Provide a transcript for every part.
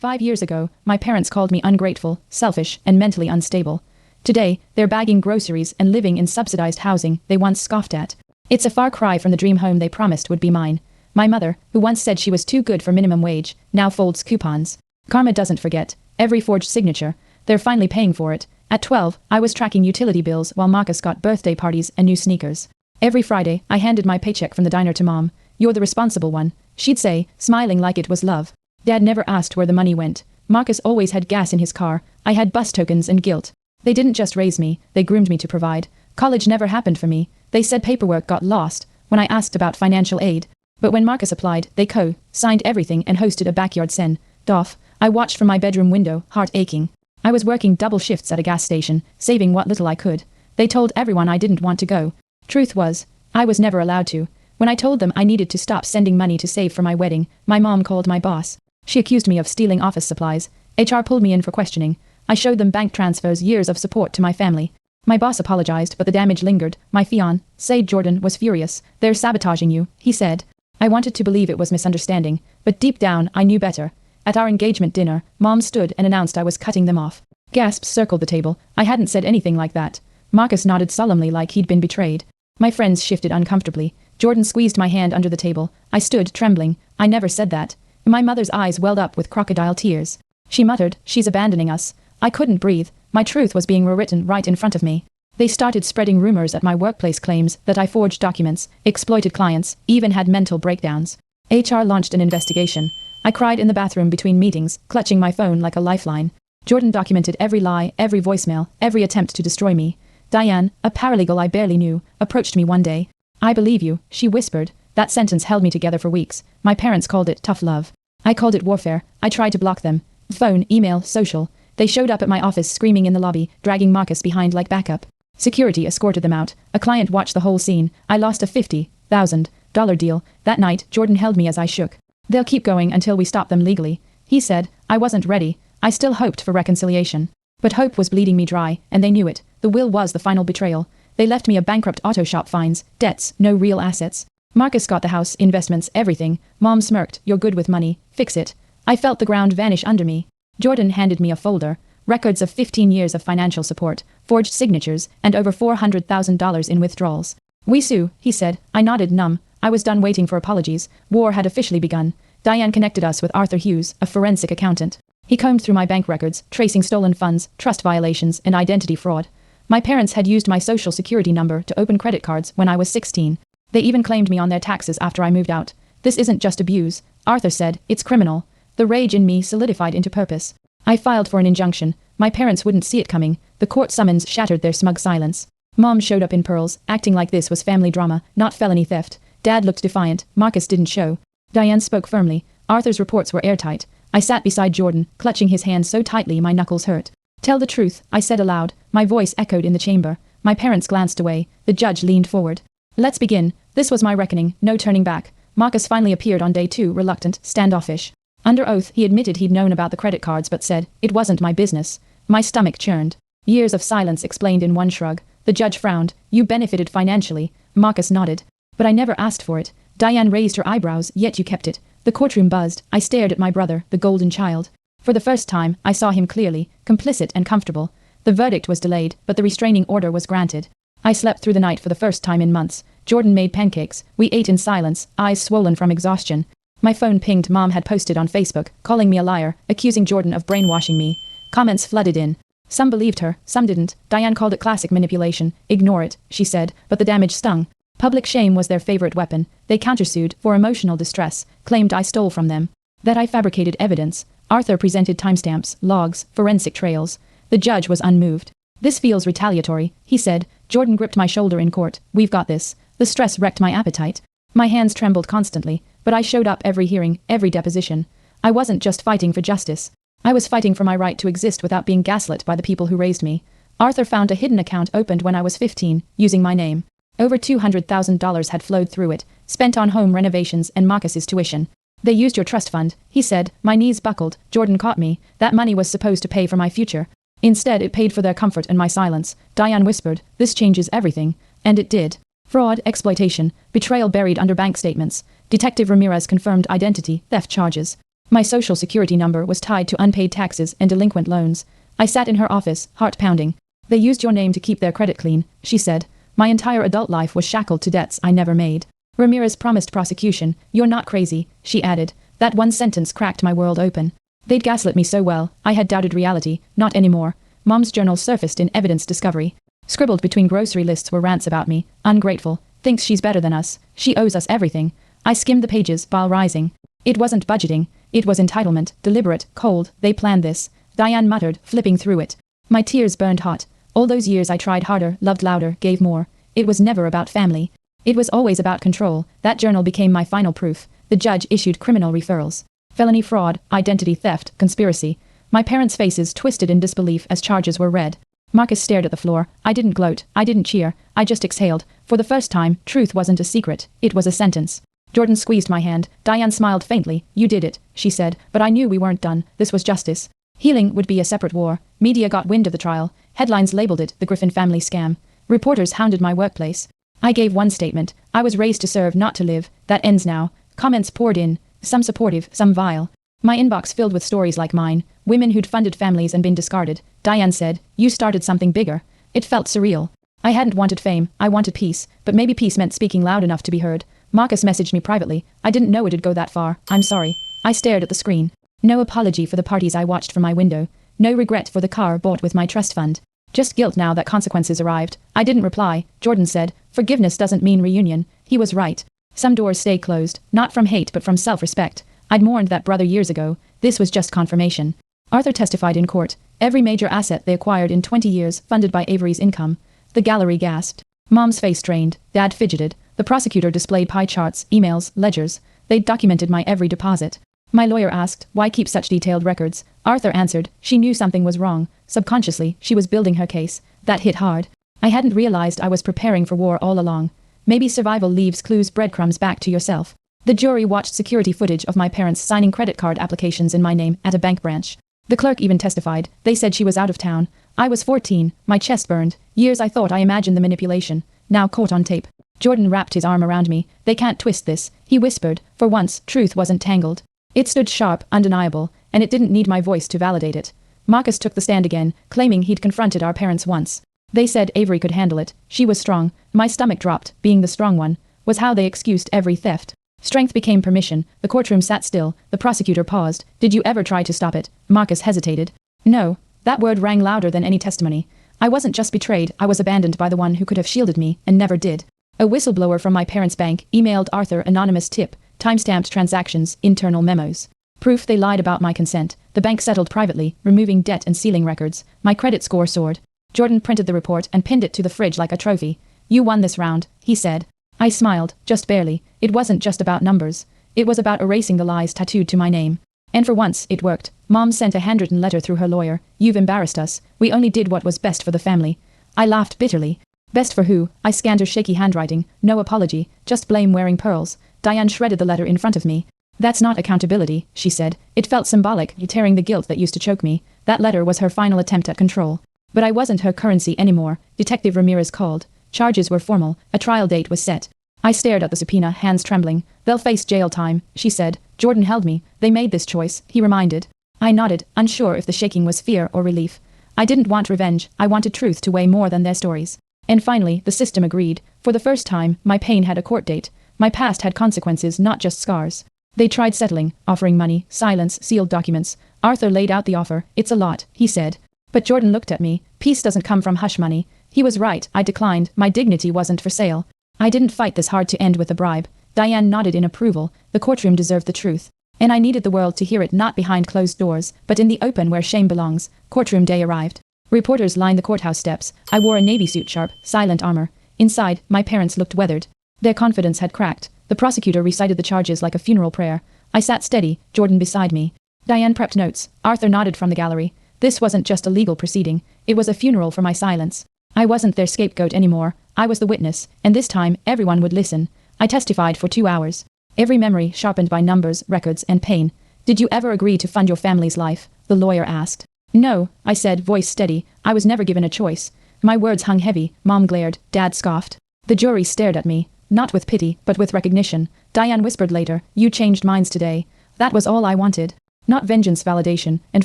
5 years ago, my parents called me ungrateful, selfish, and mentally unstable. Today, they're bagging groceries and living in subsidized housing they once scoffed at. It's a far cry from the dream home they promised would be mine. My mother, who once said she was too good for minimum wage, now folds coupons. Karma doesn't forget. Every forged signature. They're finally paying for it. At 12, I was tracking utility bills while Marcus got birthday parties and new sneakers. Every Friday, I handed my paycheck from the diner to Mom. "You're the responsible one," she'd say, smiling like it was love. Dad never asked where the money went. Marcus always had gas in his car. I had bus tokens and guilt. They didn't just raise me, they groomed me to provide. College never happened for me. They said paperwork got lost when I asked about financial aid. But when Marcus applied, they signed everything and hosted a backyard send-off. I watched from my bedroom window, heart aching. I was working double shifts at a gas station, saving what little I could. They told everyone I didn't want to go. Truth was, I was never allowed to. When I told them I needed to stop sending money to save for my wedding, my mom called my boss. She accused me of stealing office supplies. HR pulled me in for questioning. I showed them bank transfers, years of support to my family. My boss apologized, but the damage lingered. My fiancé, Jordan, was furious. "They're sabotaging you," he said. I wanted to believe it was misunderstanding, but deep down, I knew better. At our engagement dinner, Mom stood and announced I was cutting them off. Gasps circled the table. I hadn't said anything like that. Marcus nodded solemnly like he'd been betrayed. My friends shifted uncomfortably. Jordan squeezed my hand under the table. I stood, trembling. "I never said that." My mother's eyes welled up with crocodile tears. She muttered, "She's abandoning us." I couldn't breathe. My truth was being rewritten right in front of me. They started spreading rumors at my workplace, claims that I forged documents, exploited clients, even had mental breakdowns. HR launched an investigation. I cried in the bathroom between meetings, clutching my phone like a lifeline. Jordan documented every lie, every voicemail, every attempt to destroy me. Diane, a paralegal I barely knew, approached me one day. "I believe you," she whispered. That sentence held me together for weeks. My parents called it tough love. I called it warfare. I tried to block them. Phone, email, social. They showed up at my office screaming in the lobby, dragging Marcus behind like backup. Security escorted them out. A client watched the whole scene. I lost a $50,000 deal. That night, Jordan held me as I shook. "They'll keep going until we stop them legally," he said. I wasn't ready. I still hoped for reconciliation. But hope was bleeding me dry, and they knew it. The will was the final betrayal. They left me a bankrupt auto shop, fines, debts, no real assets. Marcus got the house, investments, everything. Mom smirked. "You're good with money. Fix it." I felt the ground vanish under me. Jordan handed me a folder. Records of 15 years of financial support, forged signatures, and over $400,000 in withdrawals. "We sue," he said. I nodded, numb. I was done waiting for apologies. War had officially begun. Diane connected us with Arthur Hughes, a forensic accountant. He combed through my bank records, tracing stolen funds, trust violations, and identity fraud. My parents had used my social security number to open credit cards when I was 16. They even claimed me on their taxes after I moved out. "This isn't just abuse," Arthur said. "It's criminal." The rage in me solidified into purpose. I filed for an injunction. My parents wouldn't see it coming. The court summons shattered their smug silence. Mom showed up in pearls, acting like this was family drama, not felony theft. Dad looked defiant. Marcus didn't show. Diane spoke firmly. Arthur's reports were airtight. I sat beside Jordan, clutching his hand so tightly my knuckles hurt. "Tell the truth," I said aloud. My voice echoed in the chamber. My parents glanced away. The judge leaned forward. "Let's begin." This was my reckoning, no turning back. Marcus finally appeared on day 2, reluctant, standoffish. Under oath, he admitted he'd known about the credit cards but said, "It wasn't my business." My stomach churned. Years of silence explained in one shrug. The judge frowned. "You benefited financially." Marcus nodded. "But I never asked for it." Diane raised her eyebrows. "Yet you kept it." The courtroom buzzed. I stared at my brother, the golden child. For the first time, I saw him clearly, complicit and comfortable. The verdict was delayed, but the restraining order was granted. I slept through the night for the first time in months. Jordan made pancakes. We ate in silence, eyes swollen from exhaustion. My phone pinged. Mom had posted on Facebook, calling me a liar, accusing Jordan of brainwashing me. Comments flooded in. Some believed her, some didn't. Diane called it classic manipulation. "Ignore it," she said, but the damage stung. Public shame was their favorite weapon. They countersued for emotional distress, claimed I stole from them, that I fabricated evidence. Arthur presented timestamps, logs, forensic trails. The judge was unmoved. "This feels retaliatory," he said. Jordan gripped my shoulder in court. "We've got this." The stress wrecked my appetite. My hands trembled constantly, but I showed up every hearing, every deposition. I wasn't just fighting for justice. I was fighting for my right to exist without being gaslit by the people who raised me. Arthur found a hidden account opened when I was 15, using my name. Over $200,000 had flowed through it, spent on home renovations and Marcus's tuition. "They used your trust fund," he said. My knees buckled. Jordan caught me. That money was supposed to pay for my future. Instead, it paid for their comfort and my silence. Diane whispered, "This changes everything." And it did. Fraud, exploitation, betrayal buried under bank statements. Detective Ramirez confirmed identity, theft charges. My social security number was tied to unpaid taxes and delinquent loans. I sat in her office, heart pounding. They used your name to keep their credit clean, she said. My entire adult life was shackled to debts I never made. Ramirez promised prosecution. You're not crazy, she added. That one sentence cracked my world open. They'd gaslit me so well, I had doubted reality. Not anymore. Mom's journal surfaced in evidence discovery. Scribbled between grocery lists were rants about me. Ungrateful. Thinks she's better than us. She owes us everything. I skimmed the pages, bile rising. It wasn't budgeting. It was entitlement, deliberate, cold. They planned this. Diane muttered, flipping through it. My tears burned hot. All those years I tried harder, loved louder, gave more. It was never about family. It was always about control. That journal became my final proof. The judge issued criminal referrals. Felony fraud, identity theft, conspiracy. My parents' faces twisted in disbelief as charges were read. Marcus stared at the floor. I didn't gloat. I didn't cheer. I just exhaled. For the first time, truth wasn't a secret. It was a sentence. Jordan squeezed my hand. Diane smiled faintly. You did it, she said, but I knew we weren't done. This was justice. Healing would be a separate war. Media got wind of the trial. Headlines labeled it the Griffin family scam. Reporters hounded my workplace. I gave one statement. I was raised to serve, not to live. That ends now. Comments poured in. Some supportive, some vile. My inbox filled with stories like mine. Women who'd funded families and been discarded. Diane said, you started something bigger. It felt surreal. I hadn't wanted fame. I wanted peace. But maybe peace meant speaking loud enough to be heard. Marcus messaged me privately. I didn't know it'd go that far. I'm sorry. I stared at the screen. No apology for the parties I watched from my window. No regret for the car bought with my trust fund. Just guilt now that consequences arrived. I didn't reply. Jordan said, forgiveness doesn't mean reunion. He was right. Some doors stay closed, not from hate but from self-respect. I'd mourned that brother years ago. This was just confirmation. Arthur testified in court. Every major asset they acquired in 20 years funded by Avery's income. The gallery gasped. Mom's face strained. Dad fidgeted. The prosecutor displayed pie charts, emails, ledgers. They'd documented my every deposit. My lawyer asked, why keep such detailed records? Arthur answered, she knew something was wrong. Subconsciously, she was building her case. That hit hard. I hadn't realized I was preparing for war all along. Maybe survival leaves clues, breadcrumbs back to yourself. The jury watched security footage of my parents signing credit card applications in my name at a bank branch. The clerk even testified. They said she was out of town. I was 14. My chest burned. Years I thought I imagined the manipulation. Now caught on tape. Jordan wrapped his arm around me. They can't twist this, he whispered. For once, truth wasn't tangled. It stood sharp, undeniable, and it didn't need my voice to validate it. Marcus took the stand again, claiming he'd confronted our parents once. They said Avery could handle it. She was strong. My stomach dropped. Being the strong one was how they excused every theft. Strength became permission. The courtroom sat still. The prosecutor paused. Did you ever try to stop it? Marcus hesitated. No. That word rang louder than any testimony. I wasn't just betrayed, I was abandoned by the one who could have shielded me, and never did. A whistleblower from my parents' bank emailed Arthur anonymous tip, timestamped transactions, internal memos. Proof they lied about my consent. The bank settled privately, removing debt and sealing records. My credit score soared. Jordan printed the report and pinned it to the fridge like a trophy. You won this round, he said. I smiled, just barely. It wasn't just about numbers. It was about erasing the lies tattooed to my name. And for once, it worked. Mom sent a handwritten letter through her lawyer. You've embarrassed us. We only did what was best for the family. I laughed bitterly. Best for who? I scanned her shaky handwriting. No apology, just blame wearing pearls. Diane shredded the letter in front of me. That's not accountability, she said. It felt symbolic, tearing the guilt that used to choke me. That letter was her final attempt at control. But I wasn't her currency anymore. Detective Ramirez called. Charges were formal. A trial date was set. I stared at the subpoena, hands trembling. They'll face jail time, she said. Jordan held me. They made this choice, he reminded. I nodded, unsure if the shaking was fear or relief. I didn't want revenge. I wanted truth to weigh more than their stories. And finally, the system agreed. For the first time, my pain had a court date. My past had consequences, not just scars. They tried settling, offering money, silence, sealed documents. Arthur laid out the offer. It's a lot, he said. But Jordan looked at me. Peace doesn't come from hush money. He was right, I declined. My dignity wasn't for sale. I didn't fight this hard to end with a bribe. Diane nodded in approval. The courtroom deserved the truth. And I needed the world to hear it, not behind closed doors, but in the open where shame belongs. Courtroom day arrived. Reporters lined the courthouse steps. I wore a navy suit, sharp, silent armor. Inside, my parents looked weathered. Their confidence had cracked. The prosecutor recited the charges like a funeral prayer. I sat steady, Jordan beside me. Diane prepped notes. Arthur nodded from the gallery. This wasn't just a legal proceeding. It was a funeral for my silence. I wasn't their scapegoat anymore. I was the witness, and this time, everyone would listen. I testified for 2 hours. Every memory sharpened by numbers, records, and pain. Did you ever agree to fund your family's life? The lawyer asked. No, I said, voice steady. I was never given a choice. My words hung heavy. Mom glared. Dad scoffed. The jury stared at me. Not with pity, but with recognition. Diane whispered later, you changed minds today. That was all I wanted. Not vengeance, validation, and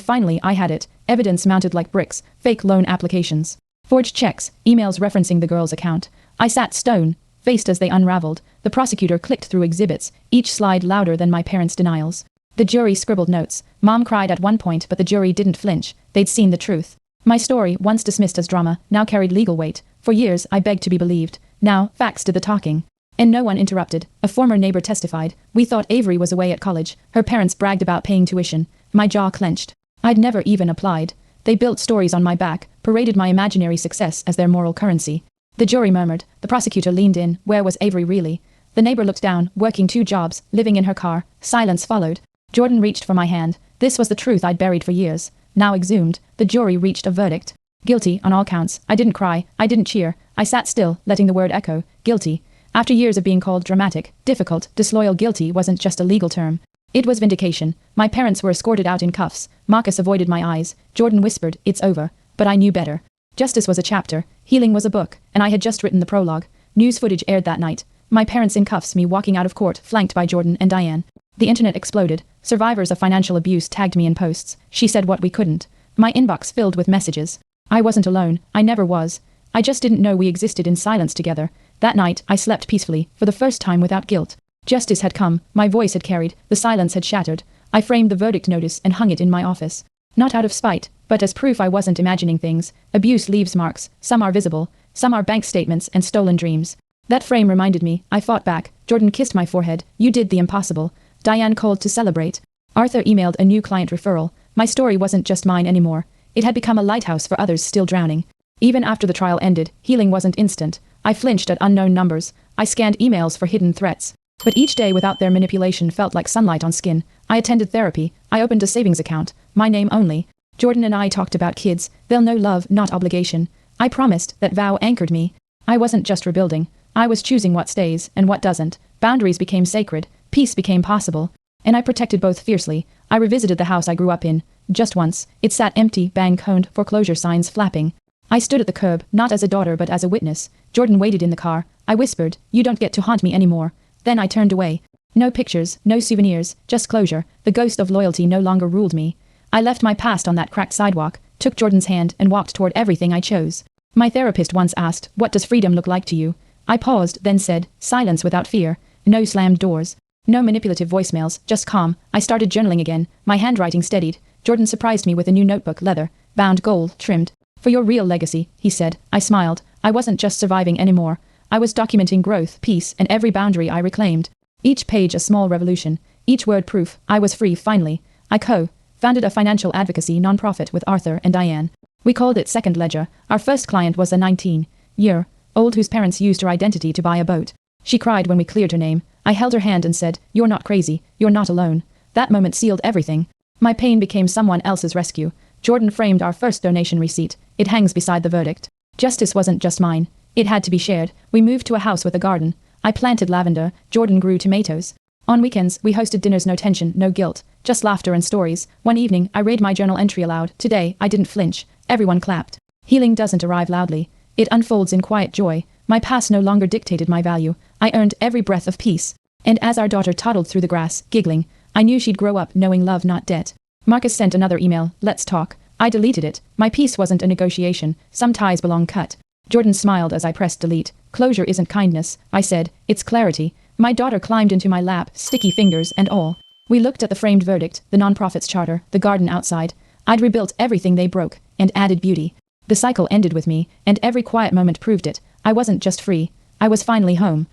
finally I had it. Evidence mounted like bricks, fake loan applications, forged checks, emails referencing the girl's account. I sat stone-faced as they unraveled. The prosecutor clicked through exhibits, each slide louder than my parents' denials. The jury scribbled notes. Mom cried at one point, but the jury didn't flinch. They'd seen the truth. My story, once dismissed as drama, now carried legal weight. For years, I begged to be believed. Now, facts did the talking. And no one interrupted. A former neighbor testified. We thought Avery was away at college. Her parents bragged about paying tuition. My jaw clenched. I'd never even applied. They built stories on my back, paraded my imaginary success as their moral currency. The jury murmured. The prosecutor leaned in. Where was Avery really? The neighbor looked down, working 2 jobs, living in her car. Silence followed. Jordan reached for my hand. This was the truth I'd buried for years. Now exhumed, the jury reached a verdict. Guilty on all counts. I didn't cry. I didn't cheer. I sat still, letting the word echo. Guilty. After years of being called dramatic, difficult, disloyal, guilty wasn't just a legal term. It was vindication. My parents were escorted out in cuffs. Marcus avoided my eyes. Jordan whispered, "It's over." But I knew better. Justice was a chapter. Healing was a book. And I had just written the prologue. News footage aired that night. My parents in cuffs, me walking out of court, flanked by Jordan and Diane. The internet exploded. Survivors of financial abuse tagged me in posts. She said what we couldn't. My inbox filled with messages. I wasn't alone. I never was. I just didn't know we existed in silence together. That night, I slept peacefully, for the first time without guilt. Justice had come. My voice had carried. The silence had shattered. I framed the verdict notice and hung it in my office. Not out of spite, but as proof I wasn't imagining things. Abuse leaves marks. Some are visible. Some are bank statements and stolen dreams. That frame reminded me. I fought back. Jordan kissed my forehead. You did the impossible. Diane called to celebrate. Arthur emailed a new client referral. My story wasn't just mine anymore. It had become a lighthouse for others still drowning. Even after the trial ended, healing wasn't instant. I flinched at unknown numbers. I scanned emails for hidden threats. But each day without their manipulation felt like sunlight on skin. I attended therapy. I opened a savings account. My name only. Jordan and I talked about kids. They'll know love, not obligation. I promised. That vow anchored me. I wasn't just rebuilding. I was choosing what stays and what doesn't. Boundaries became sacred. Peace became possible. And I protected both fiercely. I revisited the house I grew up in. Just once. It sat empty, bank-owned, foreclosure signs flapping. I stood at the curb, not as a daughter but as a witness. Jordan waited in the car. I whispered, "You don't get to haunt me anymore." Then I turned away. No pictures, no souvenirs, just closure. The ghost of loyalty no longer ruled me. I left my past on that cracked sidewalk, took Jordan's hand and walked toward everything I chose. My therapist once asked, "What does freedom look like to you?" I paused, then said, "Silence without fear. No slammed doors. No manipulative voicemails, just calm." I started journaling again. My handwriting steadied. Jordan surprised me with a new notebook, leather, bound, gold, trimmed. "For your real legacy," he said. I smiled. I wasn't just surviving anymore. I was documenting growth, peace, and every boundary I reclaimed. Each page a small revolution. Each word proof. I was free, finally. I co-founded a financial advocacy nonprofit with Arthur and Diane. We called it Second Ledger. Our first client was a 19-year-old whose parents used her identity to buy a boat. She cried when we cleared her name. I held her hand and said, "You're not crazy. You're not alone." That moment sealed everything. My pain became someone else's rescue. Jordan framed our first donation receipt. It hangs beside the verdict. Justice wasn't just mine. It had to be shared. We moved to a house with a garden. I planted lavender. Jordan grew tomatoes. On weekends, we hosted dinners, no tension, no guilt, just laughter and stories. One evening, I read my journal entry aloud. Today, I didn't flinch. Everyone clapped. Healing doesn't arrive loudly. It unfolds in quiet joy. My past no longer dictated my value. I earned every breath of peace. And as our daughter toddled through the grass, giggling, I knew she'd grow up knowing love, not debt. Marcus sent another email. "Let's talk." I deleted it. My peace wasn't a negotiation. Some ties belong cut. Jordan smiled as I pressed delete. "Closure isn't kindness," I said. "It's clarity." My daughter climbed into my lap, sticky fingers and all. We looked at the framed verdict, the nonprofit's charter, the garden outside. I'd rebuilt everything they broke, and added beauty. The cycle ended with me, and every quiet moment proved it. I wasn't just free. I was finally home.